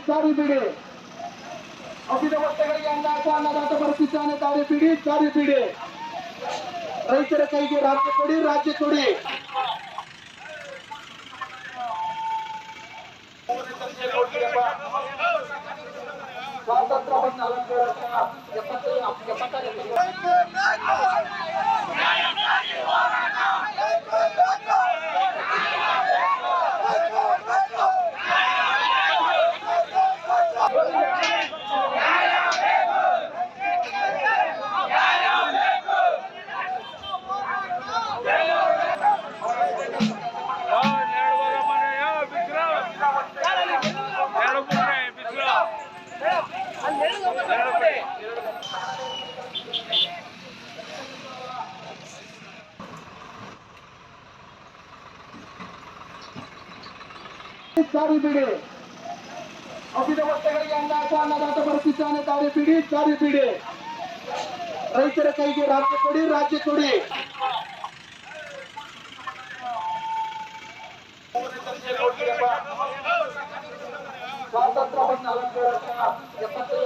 ದಾರಿ ಬಿಡಿ. ಅಭಿನವತೆಗಳಿಗೆ ಅಂದಾಜ ಅನ್ನದಾತ ಬರುತ್ತಿದ್ದಾನೆ. ದಾರಿ ಬಿಡಿ, ದಾರಿ ಬಿಡಿ. ರೈತರ ಕೈಗೆ ರಾಜ್ಯ ಕೊಡಿ, ರಾಜ್ಯ ಕೊಡಿ. ಸ್ವಾತಂತ್ರ್ಯ ಬಂದ 70 ದಾರಿ ಬಿಡಿ. ಅಭಿನವತೆಗಳಿಗೆ ಅಂದಾಜ ಅನ್ನದಾತ ಬರುತ್ತಿದ್ದಾನೆ. ದಾರಿ ಬಿಡಿ, ದಾರಿ ಬಿಡಿ. ರೈತರ ಕೈಗೆ ರಾಜ್ಯ ಕೊಡಿ, ರಾಜ್ಯ ಕೊಡಿ. ಸ್ವಾತಂತ್ರ್ಯ ಬಂದ 70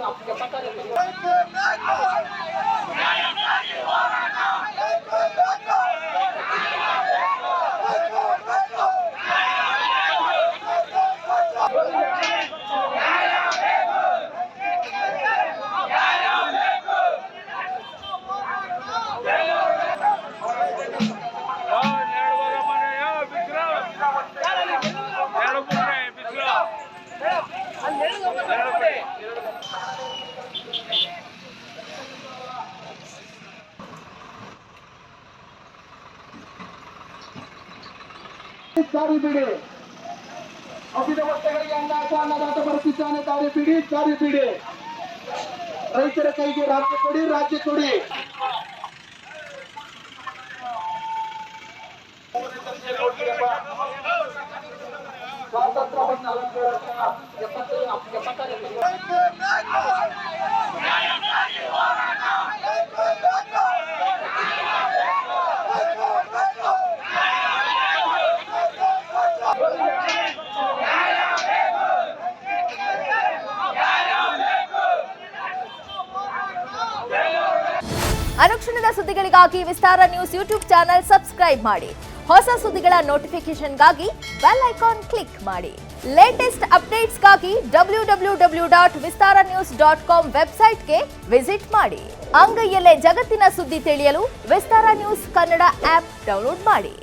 ದಾರಿ ಬಿಡಿ. ಅಭಿನವತೆಗಳಿಗೆ ಅಂದಾಜ ಅನ್ನದಾತ ಬರುತ್ತಿದ್ದಾನೆ. ದಾರಿ ಬಿಡಿ, ದಾರಿ ಬಿಡಿ. ರೈತರ ಕೈಗೆ ರಾಜ್ಯ ಕೊಡಿ, ರಾಜ್ಯ ಕೊಡಿ. ಸ್ವಾತಂತ್ರ್ಯ ಬಂದ 70 ಅನುಕ್ಷಣದ ಸುದ್ದಿಗಳಿಗಾಗಿ ವಿಸ್ತಾರ ನ್ಯೂಸ್ ಯೂಟ್ಯೂಬ್ ಚಾನೆಲ್ ಸಬ್ಸ್ಕ್ರೈಬ್ ಮಾಡಿ. ಹೊಸ ಸುದ್ದಿಗಳ ನೋಟಿಫಿಕೇಶನ್ಗಾಗಿ ಬೆಲ್ ಐಕಾನ್ ಕ್ಲಿಕ್ ಮಾಡಿ. ಲೇಟೆಸ್ಟ್ ಅಪ್ಡೇಟ್ಸ್ಗಾಗಿ www.vistaranews.com ವೆಬ್ಸೈಟ್ಗೆ ವಿಸಿಟ್ ಮಾಡಿ. ಅಂಗೈಯಲ್ಲೇ ಜಗತ್ತಿನ ಸುದ್ದಿ ತಿಳಿಯಲು ವಿಸ್ತಾರ ನ್ಯೂಸ್ ಕನ್ನಡ ಆಪ್ ಡೌನ್ಲೋಡ್ ಮಾಡಿ.